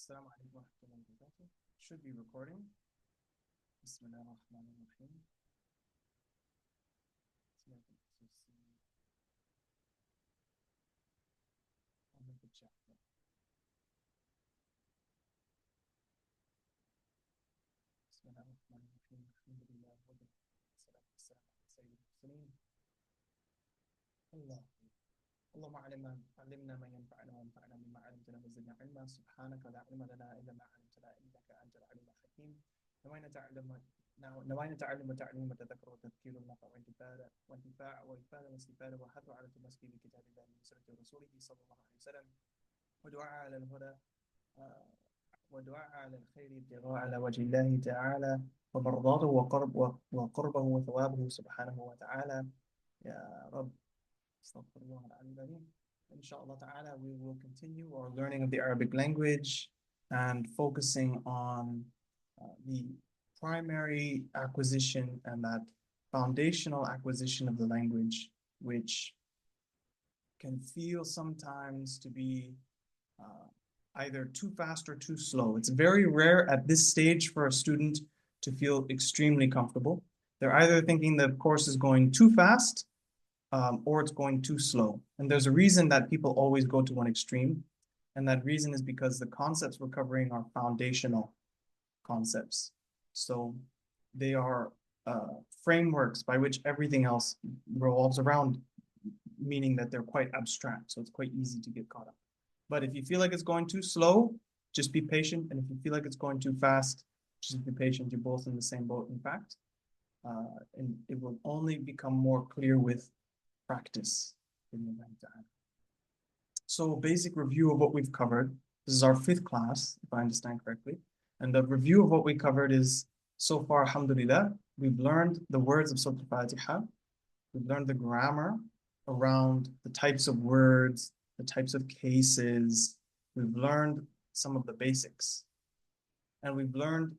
Assalamu alaikum wa rahmatullahi wa barakatuh. Should be recording. Bismillah ar-Rahman ar-Rahim. I'll make a chat. Bismillah ar-Rahman ar-Rahim. Alhamdulillah wa bihi. Salatu wassalamu ala sayyidil mursalin. Allah. اللهم علمنا ما ينفعنا وانفعنا بما علمتنا وزدنا علما سبحانك لا علم لنا الا ما علمتنا انك انت العليم الحكيم نوينا تعلم وتعليم وتذكر وتذكير ونفع وانتفاع وإفادة واستفادة وحث على التمسك بكتاب الله وسنة رسوله صلى الله عليه وسلم ودعاء على الهدى ودعاء على الخير ابتغاء على وجه الله تعالى ومرضاته وقربه وثوابه سبحانه وتعالى يا رب. Inshallah ta'ala, we will continue our learning of the Arabic language and focusing on the primary acquisition and that foundational acquisition of the language, which can feel sometimes to be either too fast or too slow. It's very rare at this stage for a student to feel extremely comfortable. They're either thinking the course is going too fast or it's going too slow. And there's a reason that people always go to one extreme. And that reason is because the concepts we're covering are foundational concepts. So they are frameworks by which everything else revolves around, meaning that they're quite abstract. So it's quite easy to get caught up. But if you feel like it's going too slow, just be patient. And if you feel like it's going too fast, just be patient. You're both in the same boat, in fact. And it will only become more clear with practice. So basic review of what we've covered. This is our 5th class, if I understand correctly. And the review of what we covered is, so far, alhamdulillah, we've learned the words of Surah Al-Fatiha. We've learned the grammar around the types of words, the types of cases. We've learned some of the basics. And we've learned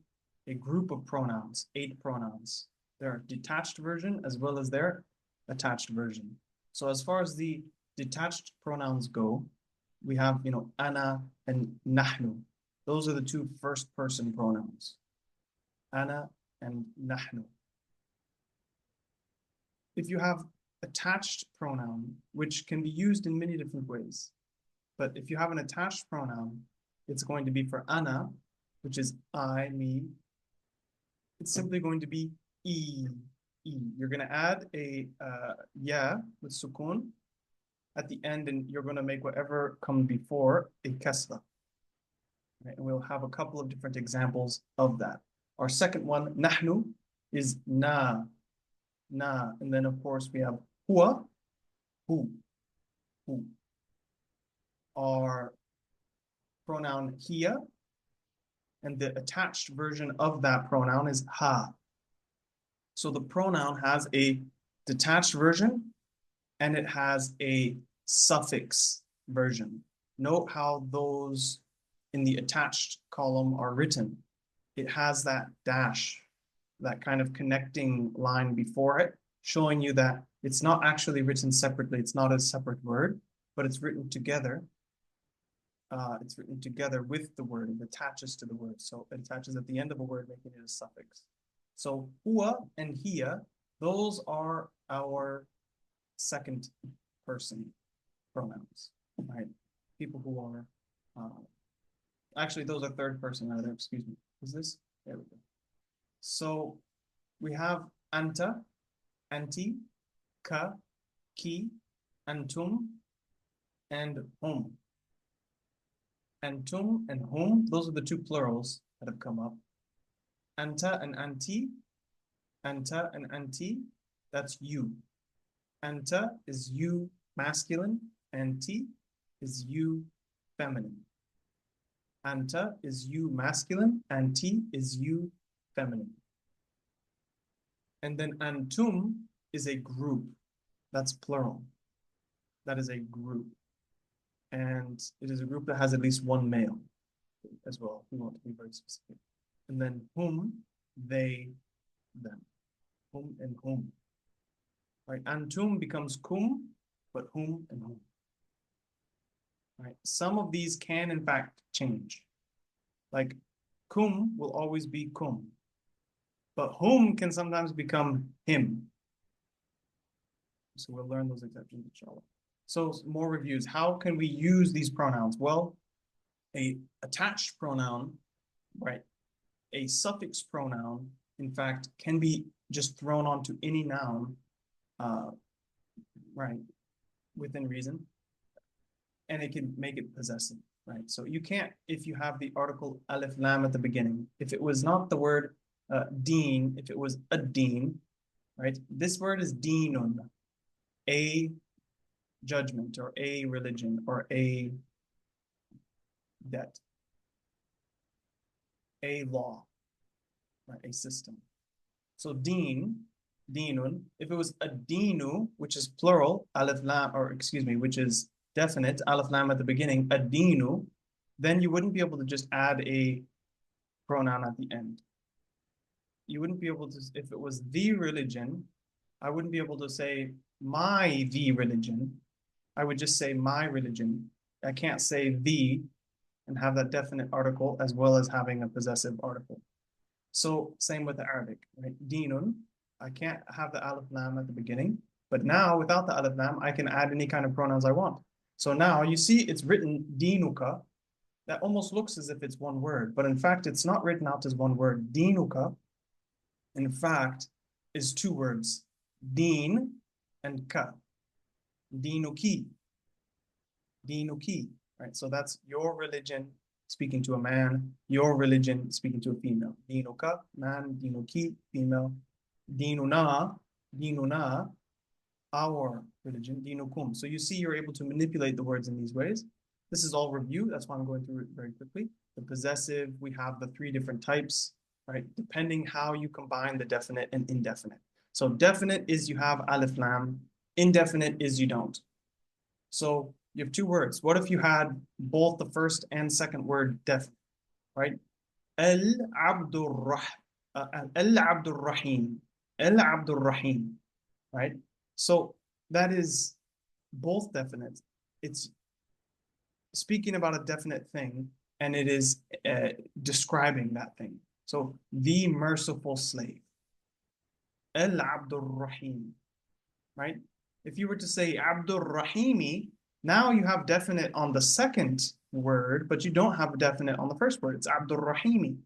a group of pronouns, 8 pronouns. Their detached version as well as their attached version. So as far as the detached pronouns go, we have, ana and nahnu. Those are the 2 first-person pronouns. Ana and nahnu. If you have attached pronoun, which can be used in many different ways, but if you have an attached pronoun, it's going to be for ana, which is I, me. It's simply going to be e. You're going to add a ya with sukun at the end, and you're going to make whatever comes before a kasra. Right? And we'll have a couple of different examples of that. Our second one, nahnu, is na. And then, of course, we have huwa, hu. Our pronoun hiya, and the attached version of that pronoun is ha. So the pronoun has a detached version and it has a suffix version. Note how those in the attached column are written. It has that dash, that kind of connecting line before it, showing you that it's not actually written separately. It's not a separate word, but it's written together. It's written together with the word. It attaches to the word. So it attaches at the end of a word, making it a suffix. So huwa and hiya, those are our second person pronouns, right? People who are, actually those are third person rather, excuse me. Is this? There we go. So we have anta, anti, ka, ki, antum, and hum. Antum and hum, those are the 2 plurals that have come up. Anta and anti, that's you. Anta is you masculine, anti is you feminine. Anta is you masculine, anti is you feminine. And then antum is a group, that's plural. That is a group. And it is a group that has at least 1 male as well. We want to be very specific. And then whom, they, them. Whom and whom. Right? Antum becomes kum, but whom and whom. Right? Some of these can in fact change. Like kum will always be kum, but hum can sometimes become him. So we'll learn those exceptions, inshallah. So more reviews. How can we use these pronouns? Well, a attached pronoun, right? A suffix pronoun, in fact, can be just thrown onto any noun, right, within reason, and it can make it possessive, right? So you can't, if you have the article alif lam at the beginning, if it was not the word deen, if it was a deen, right? This word is deenun, a judgment or a religion or a debt, a law, right? A system. So deen, deenun, if it was a deenu, which is plural, alif lam, or excuse me, which is definite, alif lam at the beginning, a deenu, then you wouldn't be able to just add a pronoun at the end. You wouldn't be able to, if it was the religion, I wouldn't be able to say my the religion. I would just say my religion. I can't say the and have that definite article as well as having a possessive article. So same with the Arabic, right? Dinun, I can't have the alif lam at the beginning, but now without the alif lam, I can add any kind of pronouns I want. So now you see it's written dinuka. That almost looks as if it's one word, but in fact, it's not written out as one word. Dinuka, in fact, is two words, din and ka. Dinuki, dinuki, right? So that's your religion speaking to a man, your religion speaking to a female. Dinuka, man, dinuki, female. Dinuna, dinuna, our religion, dinukum. So you see you're able to manipulate the words in these ways. This is all review. That's why I'm going through it very quickly. The possessive, we have the three different types, right? Depending how you combine the definite and indefinite. So definite is you have alif lam. Indefinite is you don't. So you have two words. What if you had both the first and second word definite, right? Al-Abdur Rahim. Al-Abdur Rahim, right? So that is both definite. It's speaking about a definite thing, and it is describing that thing. So the merciful slave. Al-Abdur Rahim, right? If you were to say Abdur Rahimi, now you have definite on the second word, but you don't have a definite on the first word. It's Abdur Rahimi.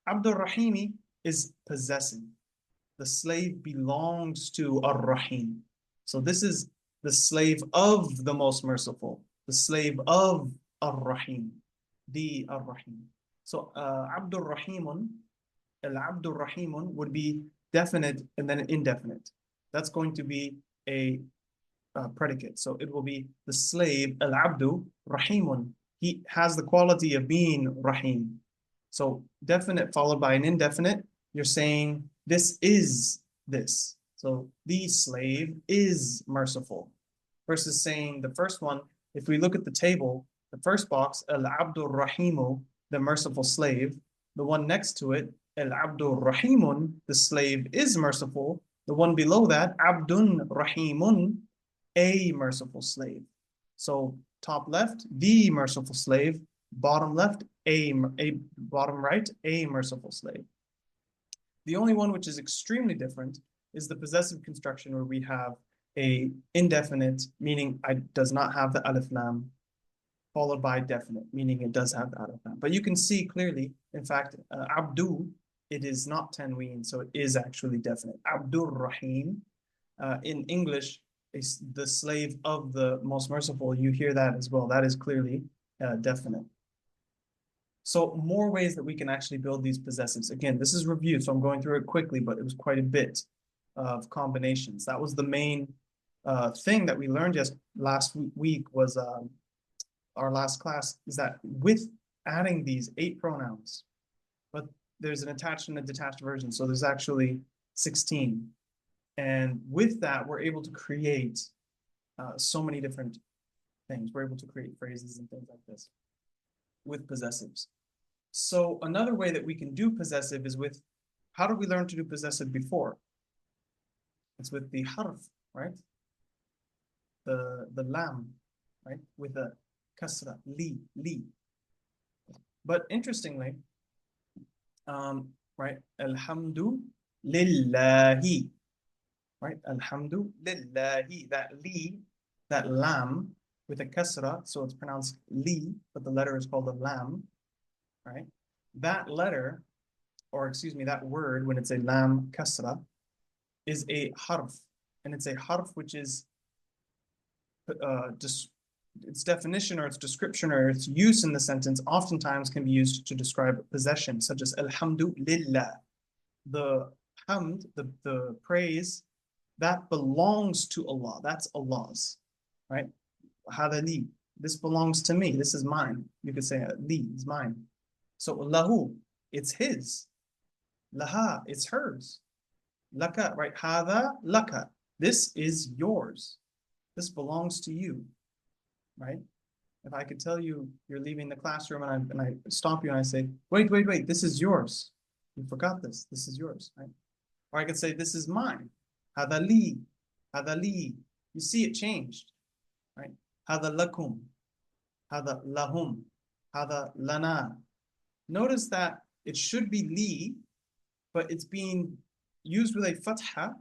Abdur Rahimi is possessing. The slave belongs to Ar-Rahim. So this is the slave of the most merciful, the slave of Ar-Rahim, the Ar-Rahim. So Abdur Rahimun, Al-Abdur Rahimun would be definite and then indefinite. That's going to be a predicate. So it will be the slave, Al-Abdu Rahimun. He has the quality of being Rahim. So definite followed by an indefinite, you're saying this is this. So the slave is merciful. Versus saying the first one, if we look at the table, the first box, Al-Abdur Rahimu, the merciful slave. The one next to it, Al-Abdur Rahimun, the slave is merciful. The one below that, Abdun Rahimun, a merciful slave. So top left, the merciful slave. Bottom left, a bottom right, a merciful slave. The only one which is extremely different is the possessive construction where we have a indefinite, meaning it does not have the alif lam, followed by definite, meaning it does have the alif lam. But you can see clearly, in fact, Abdu, it is not tanween, so it is actually definite. Abdur Rahim, in English, is the slave of the most merciful. You hear that as well. That is clearly definite. So more ways that we can actually build these possessives. Again, this is review, so I'm going through it quickly, but it was quite a bit of combinations. That was the main thing that we learned just last week was our last class, is that with adding these 8 pronouns, but there's an attached and a detached version, so there's actually 16. And with that, we're able to create so many different things. We're able to create phrases and things like this with possessives. So another way that we can do possessive is with, how did we learn to do possessive before? It's with the harf, right? The lam, right? With a kasra, li. But interestingly, right, alhamdu lillahi, right, alhamdu lillahi, that li, that lam with a kasra, so it's pronounced li, but the letter is called a lam, right? That letter, or excuse me, that word, when it's a lam kasra, is a harf, and it's a harf which is its definition or its description or its use in the sentence oftentimes can be used to describe possession, such as alhamdulillah. The hamd, the praise, that belongs to Allah. That's Allah's, right? Hada li. This belongs to me. This is mine. You could say li is mine. So lahu, it's his. Laha, it's hers. Laka, right? Hada laka. This is yours. This belongs to you, right? If I could tell you you're leaving the classroom and I stop you and I say, wait, this is yours. You forgot this. This is yours, right? Or I could say, this is mine. Hada li. Hada li. You see it changed, right? Hada lakum. Hada lahum. Hada lana. Notice that it should be li, but it's being used with a fatha.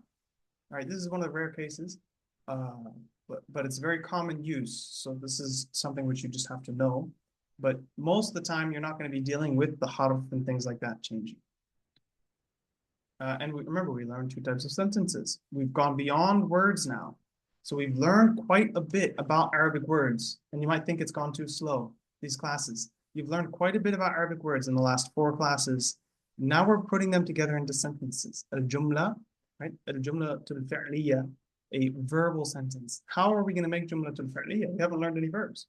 Right, this is one of the rare cases, but it's very common use. So this is something which you just have to know. But most of the time, you're not going to be dealing with the harf and things like that changing. And remember, we learned 2 types of sentences. We've gone beyond words now. So we've learned quite a bit about Arabic words. And you might think it's gone too slow, these classes. You've learned quite a bit about Arabic words in the last 4 classes. Now we're putting them together into sentences. Al-jumla, right? Al-jumlatul fi'liya, a verbal sentence. How are we going to make jumlatul fi'liya? We haven't learned any verbs.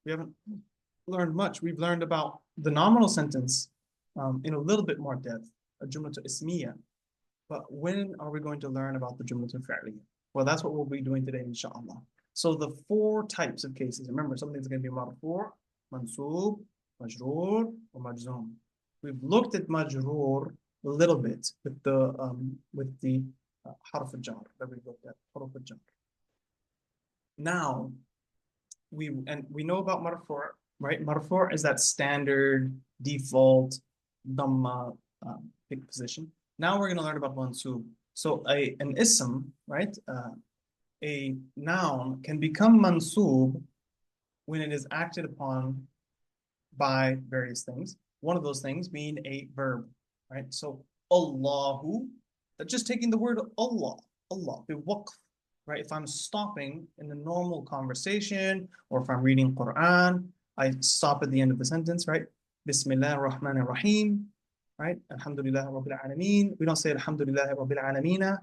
We haven't learned much. We've learned about the nominal sentence in a little bit more depth, a jumlatul ismiya. But when are we going to learn about the jumlatul fi'liya? Well, that's what we'll be doing today, inshallah. So the 4 types of cases. Remember, something's going to be marfu', mansoob, majroor, or majzoom. We've looked at majroor a little bit with the harf al-jar that we looked at, harf al-jar. Now, we know about marfu', right? Marfu' is that standard default dhamma pick position. Now we're going to learn about mansoob. So an ism, right? A noun can become mansoob when it is acted upon by various things. One of those things being a verb, right? So Allahu, just taking the word Allah, biwaqf, right? If I'm stopping in the normal conversation, or if I'm reading Quran, I stop at the end of the sentence, right? Bismillah ar-Rahman ar-Rahim, right? Alhamdulillah Rabbil Alameen. We don't say Alhamdulillah Rabbil Alameen.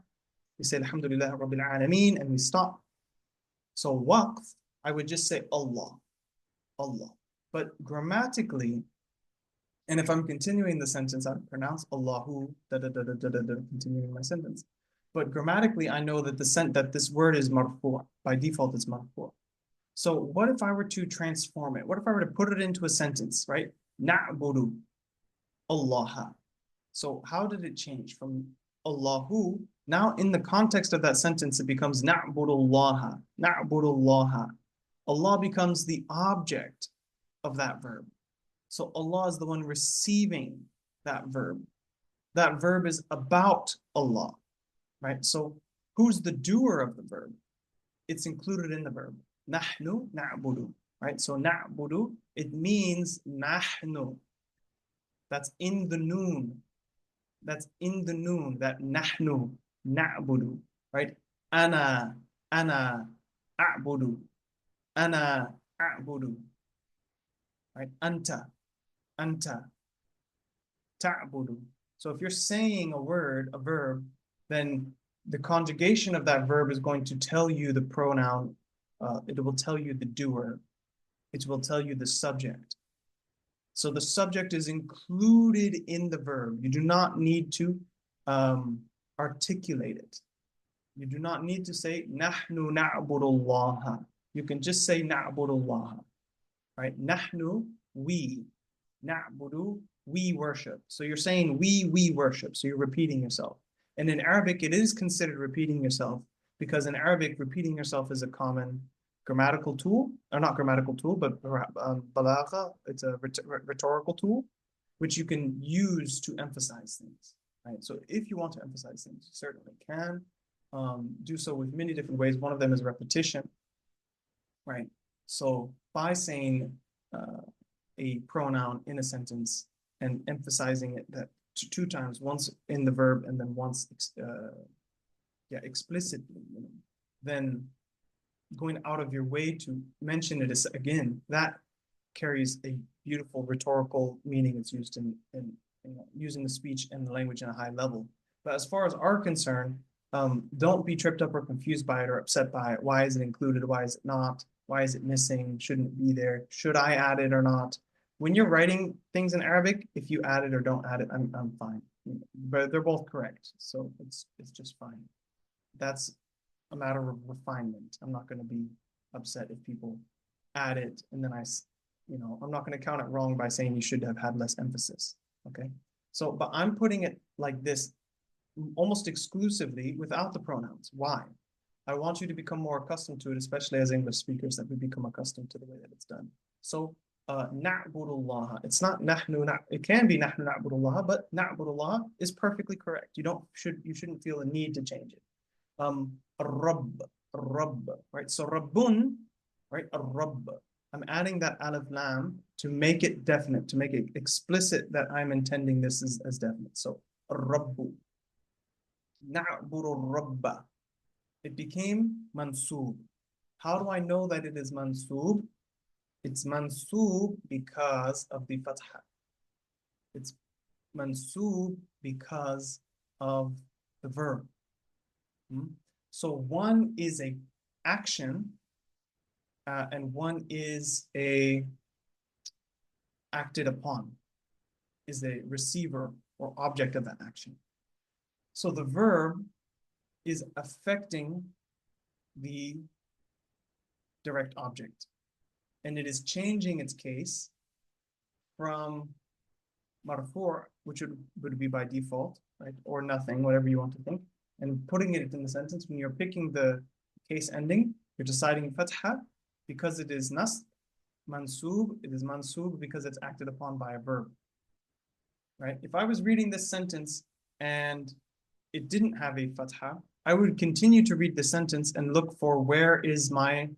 We say Alhamdulillah Rabbil Alameen and we stop. So waqf, I would just say Allah. But grammatically, and if I'm continuing the sentence, I pronounce Allahu, continuing my sentence. But grammatically, I know that that this word is marfu'. By default, it's marfu'. So what if I were to transform it? What if I were to put it into a sentence, right? Na'budu Allah. So how did it change from Allahu? Now in the context of that sentence, it becomes Na'budu Allah. Na'budu Allah. Allah becomes the object of that verb. So Allah is the one receiving that verb. That verb is about Allah, right? So who's the doer of the verb? It's included in the verb. Nahnu na'budu, right? So na'budu, it means nahnu. That's in the noon. That nahnu, na'budu, right? Ana a'budu. Ana a'budu. Right? Anta ta'budu. So if you're saying a verb, then the conjugation of that verb is going to tell you the pronoun. It will tell you the doer. It will tell you the subject. So the subject is included in the verb. You do not need to articulate it. You do not need to say nahnu na'budu Allah. You can just say na'budu Allah. Right? Nahnu, we. Na'budu, we worship. So you're saying we worship. So you're repeating yourself. And in Arabic, it is considered repeating yourself because in Arabic, repeating yourself is a common grammatical tool, or not grammatical tool, but balagha. It's a rhetorical tool, which you can use to emphasize things, right? So if you want to emphasize things, you certainly can do so with many different ways. One of them is repetition, right? So by saying a pronoun in a sentence and emphasizing it that two times, once in the verb and then once explicitly, then going out of your way to mention it again, that carries a beautiful rhetorical meaning. It's used in using the speech and the language in a high level. But as far as our concern, don't be tripped up or confused by it or upset by it. Why is it included? Why is it not? Why is it missing? Shouldn't it be there? Should I add it or not? When you're writing things in Arabic, if you add it or don't add it, I'm fine. But they're both correct, so it's just fine. That's a matter of refinement. I'm not going to be upset if people add it and then I'm not going to count it wrong by saying you should have had less emphasis. Okay. So, but I'm putting it like this almost exclusively without the pronouns. Why? I want you to become more accustomed to it, especially as English speakers, that we become accustomed to the way that it's done. So, na'budullah. It's not nahnu, it can be nahnu na'budullah, but na'budullah is perfectly correct. You shouldn't feel a need to change it. Rabb, right? So Rabbun, right? Rabb. I'm adding that alif lam to make it definite, to make it explicit that I'm intending this as definite. So Rabbu, na'buru rabba. It became mansub. How do I know that it is mansub? It's mansub because of the fatha. It's mansub because of the verb. So one is a action and one is a acted upon, is a receiver or object of that action. So the verb is affecting the direct object, and it is changing its case from marfu', which would be by default, right, or nothing, whatever you want to think, and putting it in the sentence. When you're picking the case ending, you're deciding fatha because it is nasb. Mansub, it is mansub because it's acted upon by a verb, right? If I was reading this sentence and it didn't have a fatha, I would continue to read the sentence and look for where is my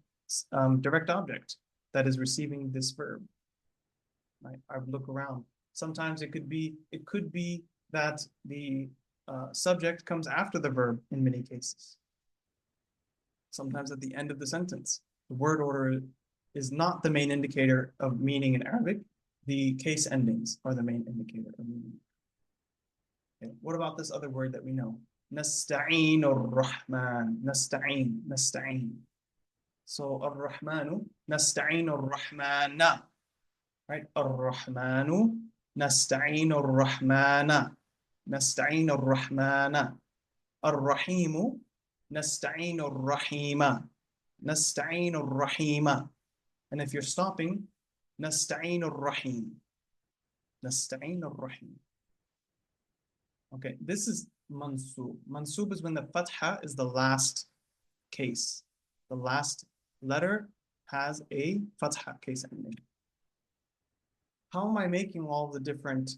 direct object that is receiving this verb, right? I would look around. Sometimes it could be that the subject comes after the verb in many cases. Sometimes at the end of the sentence. The word order is not the main indicator of meaning in Arabic. The case endings are the main indicator of meaning. Okay. What about this other word that we know? Nasta'een ar-Rahman. Nasta'een. So ar-Rahmanu, Nasta'een ar-Rahmana. Right? Ar-Rahmanu, Nasta'een ar-Rahmana. Nasta'een ar-Rahmana. Ar-Rahimu, Nasta'een ar-Rahima. Nasta'een ar-Rahima. And if you're stopping, Nasta'een ar-Rahim. Nasta'een ar-Rahim. Okay, this is mansub. Mansub is when the fatha is the last case. The last letter has a fatha case ending. How am I making all the different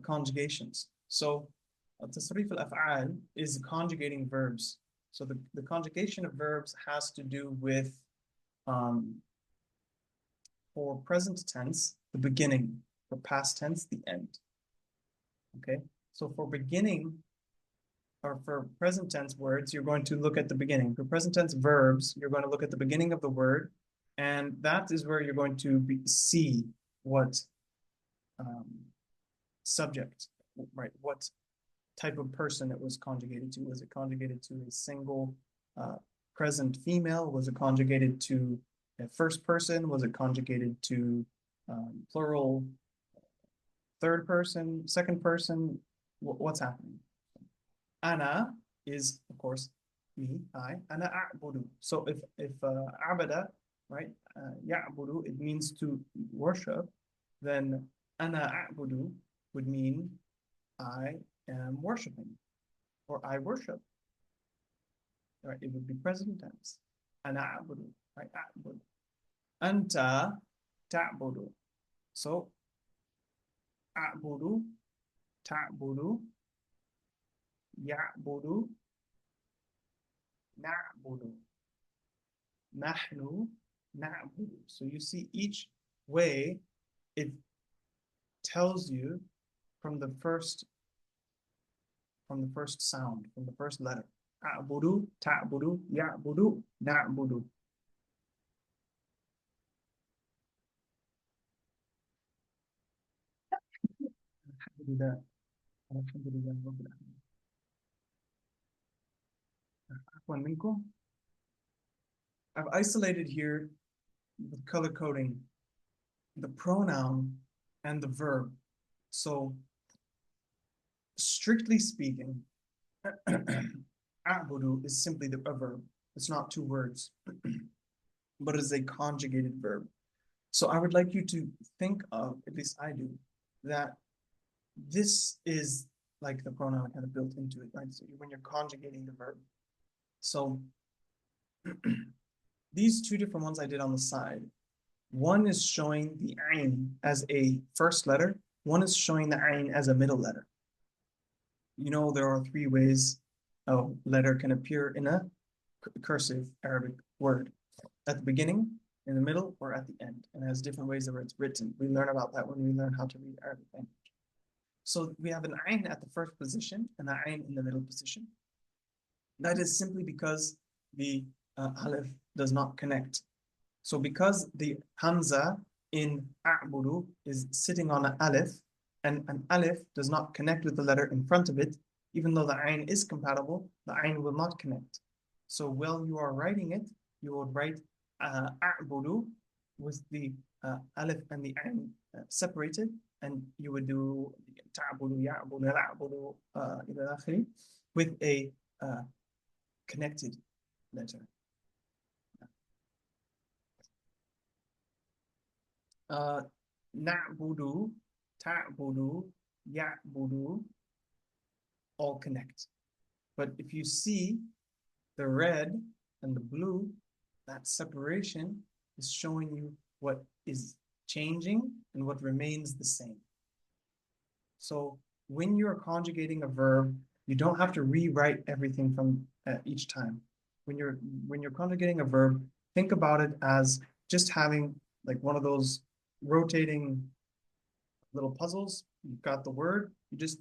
conjugations? So, tasrif al-af'al is conjugating verbs. So the conjugation of verbs has to do with, for present tense, the beginning. For past tense, the end. Okay? So for beginning, or for present tense words, you're going to look at the beginning. For present tense verbs, you're going to look at the beginning of the word, and that is where you're going to see what subject, right? What type of person it was conjugated to. Was it conjugated to a single present female? Was it conjugated to a first person? Was it conjugated to plural third person, second person? What's happening? Ana is, of course, me, I. Ana a'budu. So if abada, right, ya'budu, it means to worship, then ana a'budu would mean I am worshiping, or I worship. Right, it would be present tense. Ana a'budu. right? A'budu. Anta ta'budu. So a'budu, ta'budu, ya'budu, na'budu, nahnu, na'budu. So you see each way it tells you from the first sound, from the first letter. A'budu, ta'budu, ya'budu, na'budu. Alhamdulillah. Alhamdulillah. Afwan minkum. I've isolated here with color coding the pronoun and the verb. So strictly speaking, a'budu is simply a verb. It's not two words, but it is a conjugated verb. So I would like you to think of, at least I do, that this is like the pronoun kind of built into it, right? So when you're conjugating the verb. So these two different ones I did on the side, one is showing the ayn as a first letter, one is showing the ayn as a middle letter. You know, there are three ways a letter can appear in a cursive Arabic word: at the beginning, in the middle, or at the end. And it has different ways that it's written. We learn about that when we learn how to read Arabic language. So we have an ayn at the first position and an ayn in the middle position. That is simply because the alif does not connect. So because the hamza in a'budu is sitting on an alif, and an alif does not connect with the letter in front of it, even though the ayn is compatible, the ayn will not connect. So while you are writing it, you would write a'budu with the alif and the ayn separated, and you would do ta'budu, ya'budu, la'budu, ila akhiri, with a connected letter. Na'budu, ta'budu, ya'budu, all connect. But if you see the red and the blue, that separation is showing you what is changing and what remains the same. So when you're conjugating a verb, you don't have to rewrite everything from each time. When you're conjugating a verb, think about it as just having like one of those rotating little puzzles. You've got the word, you just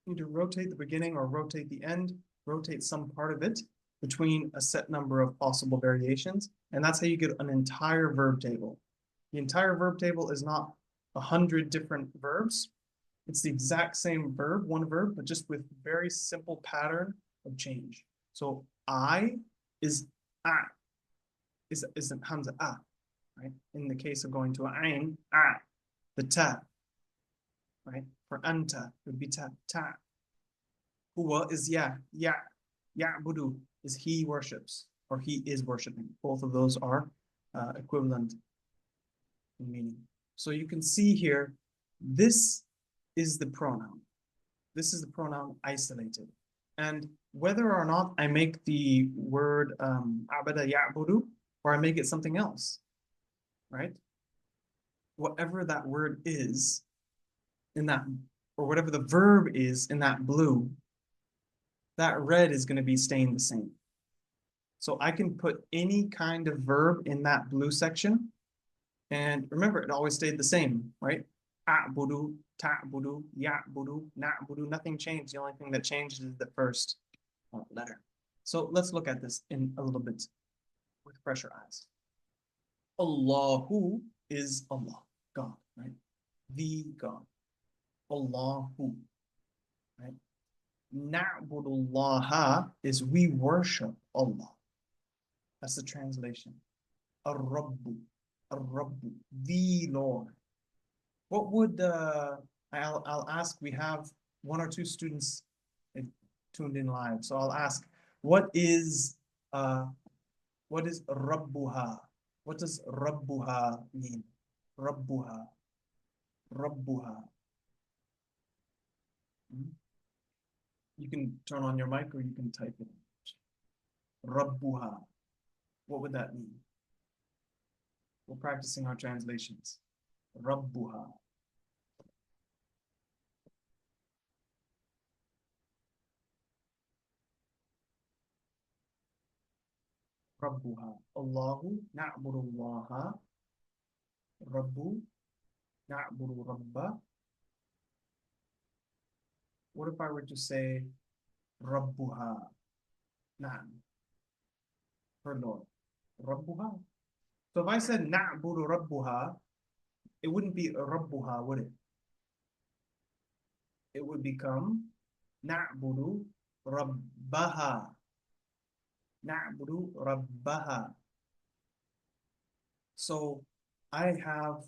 need to rotate the beginning or rotate the end, rotate some part of it between a set number of possible variations, and that's how you get an entire verb table. The entire verb table is not 100 different verbs. It's the exact same verb, one verb, but just with very simple pattern of change. So I is a, is the hamza a, right? In the case of going to ayn, a, the ta, right? For anta, it would be ta, ta. Huwa is ya, ya'budu is he worships, or he is worshiping. Both of those are equivalent in meaning. So you can see here, this is the pronoun. This is the pronoun isolated. And whether or not I make the word abada ya'budu, or I make it something else, right? Whatever that word is in that, or whatever the verb is in that blue, that red is going to be staying the same. So I can put any kind of verb in that blue section. And remember, it always stayed the same, right? A'budu, ta'budu, ya'budu, na'budu, nothing changed. The only thing that changed is the first letter. So let's look at this in a little bit with fresher eyes. Allahu is Allah, God, right? The God. Allahu, right? Na'budullaha is we worship Allah. That's the translation. Ar-Rabbu, Ar-Rabbu, the Lord. What would I'll ask, we have one or two students tuned in live. So I'll ask, what is Rabbuha? What does Rabbuha mean? Rabbuha. Rabbuha. You can turn on your mic or you can type it. Rabbuha. What would that mean? We're practicing our translations. Rabbuha. Rabbuha. Allahu na'budu Allaha. Rabbu na'budu Rabba. What if I were to say Rabbuha? Na'am. Her Lord. Rabbuha. So if I said na'budu Rabbuha, it wouldn't be Rabbuha, would it? It would become na'budu Rabbaha. Na'budu Rabbaha. So I have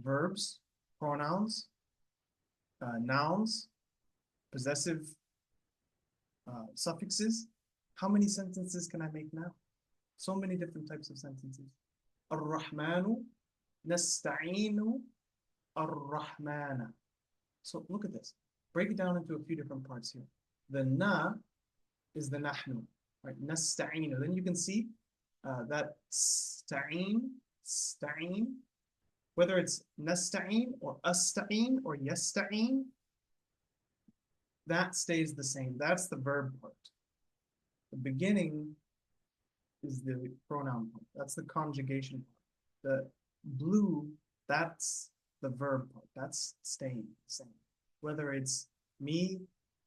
verbs, pronouns, nouns, possessive suffixes. How many sentences can I make now? So many different types of sentences. Ar-Rahmanu nasta'inu ar-Rahmana. So look at this. Break it down into a few different parts here. The na is the nahnu, right? Nasta'inu. Then you can see that sta'in, whether it's nasta'in or asta'in or yasta'in, that stays the same. That's the verb part. The beginning is the pronoun part. That's the conjugation part. The blue, that's the verb part. That's staying the same. Whether it's me,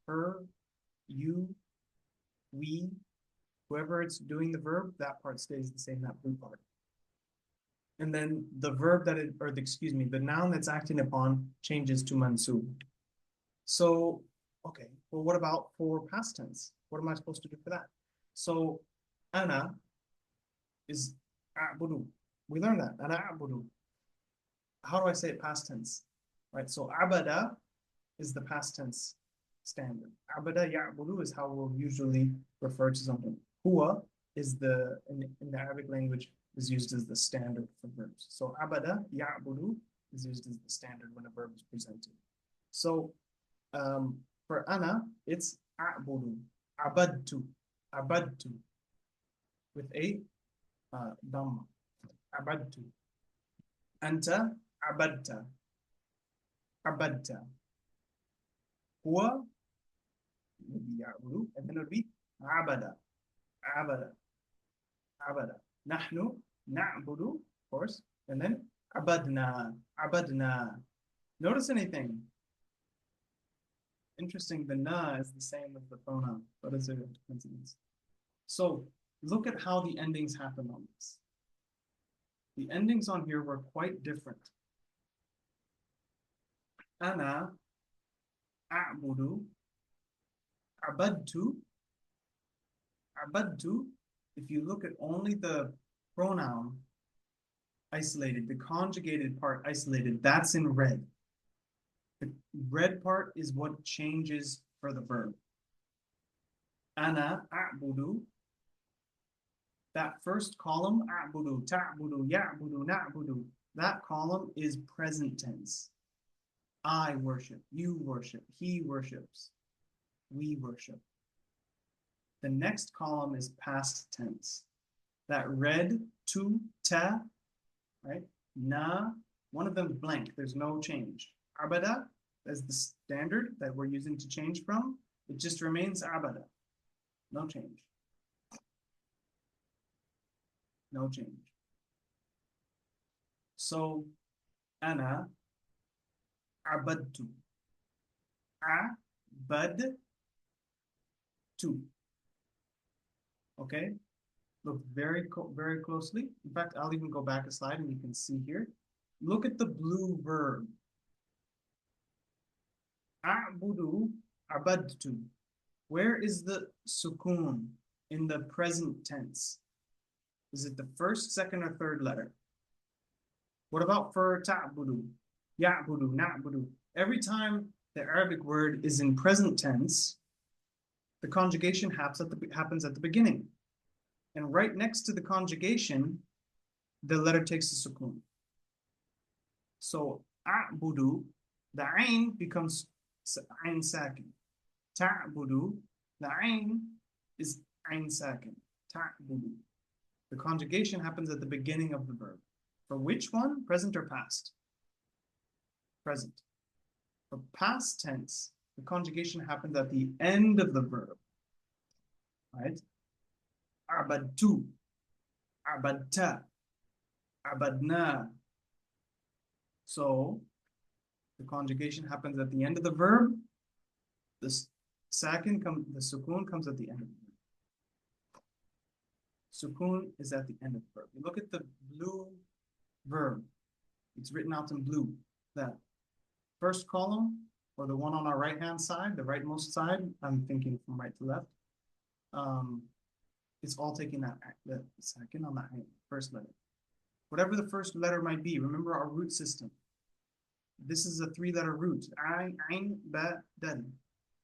her, you, we, whoever it's doing the verb, that part stays the same, that blue part. And then the verb that it, or the, excuse me, the noun that's acting upon changes to mansub. So, okay, well, what about for past tense? What am I supposed to do for that? So, ana is a'budu. We learned that, ana a'budu. How do I say it past tense? Right, so abada is the past tense standard. Abada ya'budu is how we'll usually refer to something. Huwa is the, in the Arabic language, is used as the standard for verbs. So abada ya'budu is used as the standard when a verb is presented. So for ana, it's a'budu, abadtu, abadtu, with a dhamma, abadtu. Anta, abadta, abadta. Huwa, would be ya'budu, and then it would be abada, abada, abada. Nahnu, na'budu, of course, and then abadna, abadna. Notice anything? Interesting, the na is the same as the pronoun. What is a coincidence? So look at how the endings happen on this. The endings on here were quite different. Ana, a'budu, abadtu, abadtu. If you look at only the pronoun isolated, the conjugated part isolated, that's in red. The red part is what changes for the verb. Ana a'budu. That first column, a'budu, ta'budu, ya'budu, na'budu, that column is present tense. I worship, you worship, he worships, we worship. The next column is past tense. That red, tu, ta, right? Na, one of them is blank, there's no change. Abada, as the standard that we're using to change from, it just remains abada. No change. No change. So, ana abadtu. Abadtu. Okay? Look very closely. In fact, I'll even go back a slide and you can see here. Look at the blue verb. A'budu, abadtu. Where is the sukun in the present tense? Is it the first, second, or third letter? What about for ta'budu? Ya'budu, na'budu. Every time the Arabic word is in present tense, the conjugation happens at the beginning. And right next to the conjugation, the letter takes a sukun. So, a'budu, the ain becomes ain sakin. Ta'budu, the ain is ain sakin. Ta'budu. The conjugation happens at the beginning of the verb. For which one? Present or past? Present. For past tense, the conjugation happens at the end of the verb, right? Abadtu, abadta, abadna. So the conjugation happens at the end of the verb. The sukun comes at the end of the verb. Sukun is at the end of the verb. You look at the blue verb. It's written out in blue. That first column, or the one on our right-hand side, the rightmost side, I'm thinking from right to left, it's all taking that the second on that first letter. Whatever the first letter might be, remember our root system. This is a three-letter root. Ain, ba, dal.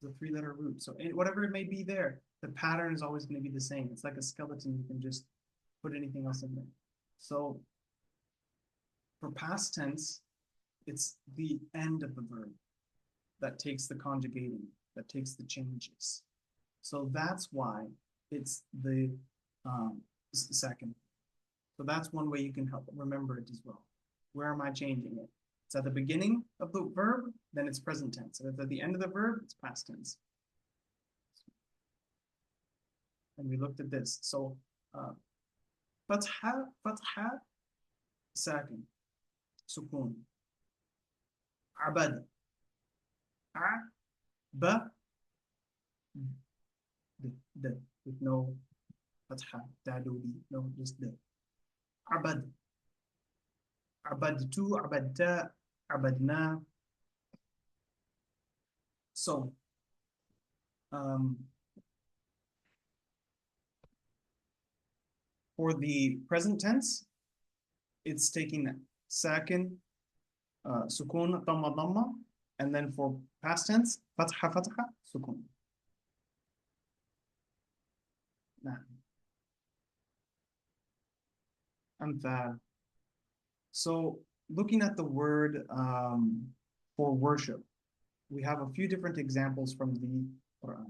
The three-letter root. So whatever it may be there, the pattern is always going to be the same. It's like a skeleton. You can just put anything else in there. So for past tense, it's the end of the verb that takes the conjugating, that takes the changes. So that's why it's the second. So that's one way you can help remember it as well. Where am I changing it? It's at the beginning of the verb, then it's present tense. If it's at the end of the verb, it's past tense. And we looked at this. So fatha, sakin, sukun. Abad, ba, the, with no fatha, dadudi, no, just the. Abad, abadtu, abadta, abadna. So, for the present tense, it's taking sakin, sukun, dhamma, dhamma, and then for past tense, fatha, fatha, sukun. Amthal. So, looking at the word for worship, we have a few different examples from the Quran.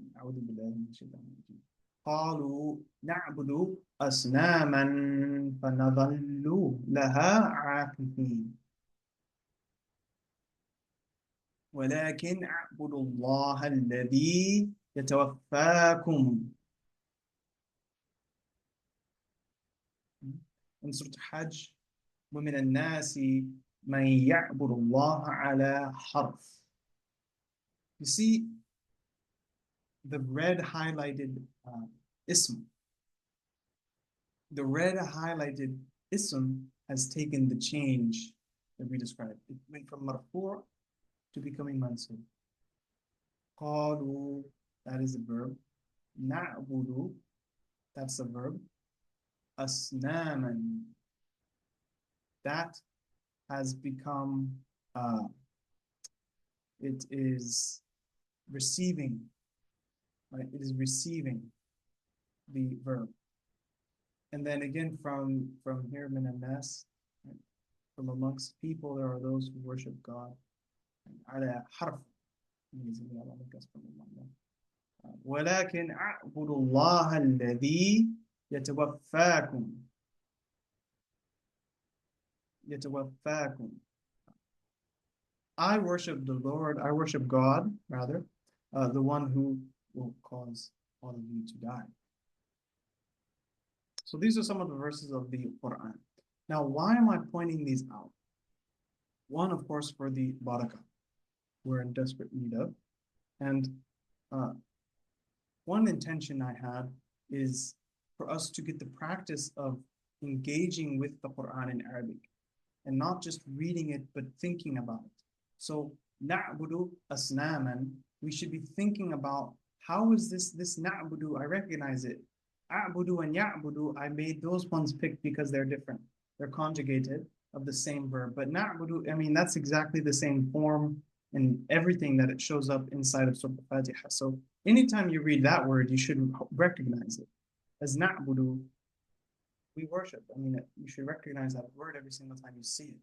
قالوا نعبد أصناما فنظل لها عاكفين ولكن اعبدوا الله الذي يتوفاكم. In Surah Hajj, ومن الناس من يعبد الله على حرف. You see the red highlighted ism. The red highlighted ism has taken the change that we described. It went from marfu' to becoming mansub. قالوا, that is the verb. نعبد, that's the verb. أصناما, that has become, it is receiving, right? It is receiving the verb. And then again from here, min al-nas, right? From amongst people, there are those who worship God. Ala harf, ولكن أعبد الله الذي يتوفاكم. يتوفاكم. I worship the Lord, I worship God, rather, the one who will cause all of you to die. So these are some of the verses of the Quran. Now, why am I pointing these out? One, of course, for the barakah. We're in desperate need of. And one intention I had is for us to get the practice of engaging with the Quran in Arabic and not just reading it, but thinking about it. So, na'budu asnaman, we should be thinking about how is this na'budu, I recognize it. A'budu and ya'budu, I made those ones pick because they're different. They're conjugated of the same verb. But na'budu, I mean, that's exactly the same form and everything that it shows up inside of Surah Al-Fatiha. So anytime you read that word, you should recognize it. As na'budu, we worship. I mean, you should recognize that word every single time you see it.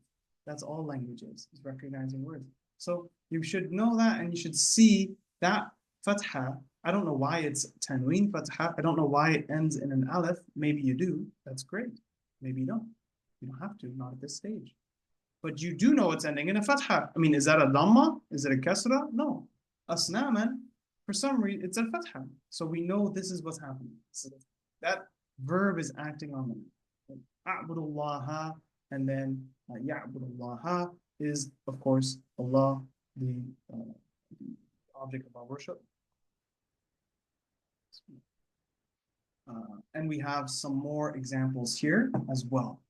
That's all languages, is recognizing words. So you should know that, and you should see that fatha. I don't know why it's tanween fatha. I don't know why it ends in an alif. Maybe you do. That's great. Maybe you don't. You don't have to, not at this stage. But you do know it's ending in a fatha. I mean, is that a dhamma? Is it a kasra? No. Asnaman, for some reason, it's a fatha. So we know this is what's happening. So that verb is acting on them. A'budullaha, and then ya'budullaha is, of course, Allah, the object of our worship. And we have some more examples here as well.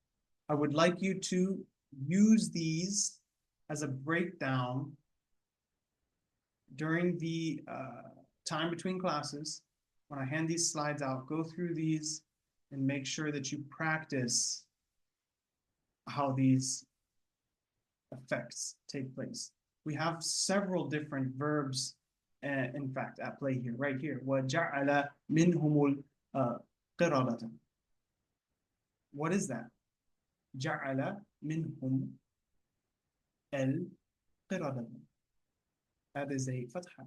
I would like you to use these as a breakdown during the time between classes. When I hand these slides out, go through these and make sure that you practice how these effects take place. We have several different verbs, in fact, at play here, right here. وَجَعَلَ مِنْهُمُ الْقِرَدَةَ. What is that? جَعَلَ مِنْهُمْ الْقِرَدَةَ. That is a fatha.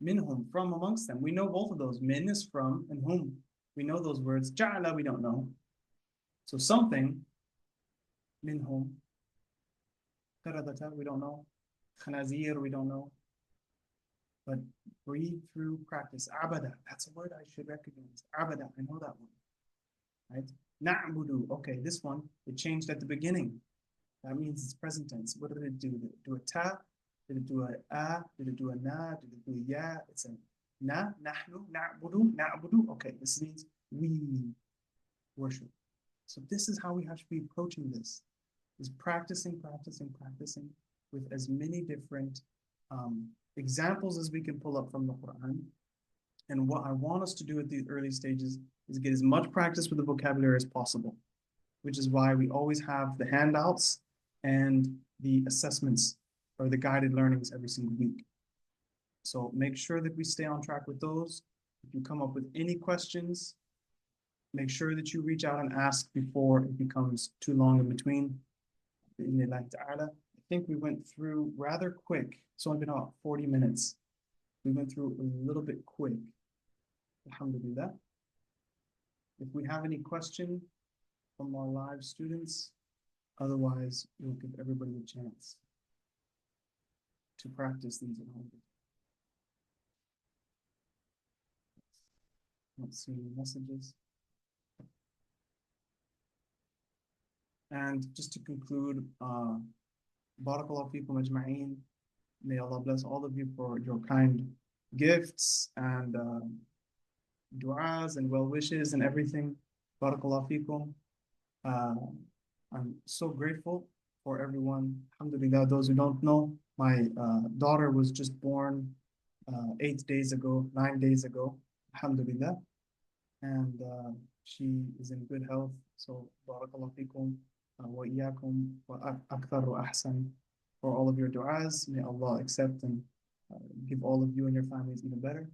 Minhum, from amongst them. We know both of those. Min is from, and whom. We know those words. Ja'ala, we don't know. So something, minhum. Qiradata, we don't know. Khanazir, we don't know. But breathe through practice. Abada, that's a word I should recognize. Abada, I know that one. Right? Na'budu, okay, this one, it changed at the beginning. That means it's present tense. What did it do? Did it do a ta? Did it do a? Did it do a na? Did it do a ya? It's a na, nahnu, na'budu, na'budu. Okay, this means we worship. So this is how we have to be approaching this, is practicing with as many different examples as we can pull up from the Quran. And what I want us to do at these early stages is get as much practice with the vocabulary as possible, which is why we always have the handouts and the assessments or the guided learnings every single week. So make sure that we stay on track with those. If you come up with any questions, make sure that you reach out and ask before it becomes too long in between. I think we went through rather quick. It's only been about 40 minutes. We went through a little bit quick. Alhamdulillah. If we have any question from our live students, otherwise we'll give everybody a chance to practice these at home. Let's see any messages. And just to conclude, Barakallahu feekum ajma'een. May Allah bless all of you for your kind gifts and du'as and well wishes and everything. Barakallahu feekum. I'm so grateful for everyone. Alhamdulillah, those who don't know, my daughter was just born 9 days ago. Alhamdulillah. And she is in good health. So barakallahu feekum wa iyyakum wa akthar wa ahsan for all of your du'as. May Allah accept and give all of you and your families even better.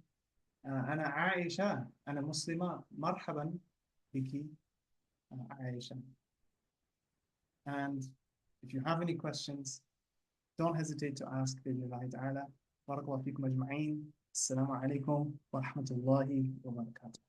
أنا عائشة أنا مسلمة مرحبا بك عائشة. And if you have any questions, don't hesitate to ask. بإذن تعالى. بارك الله فيكم أجمعين. السلام عليكم ورحمة الله وبركاته.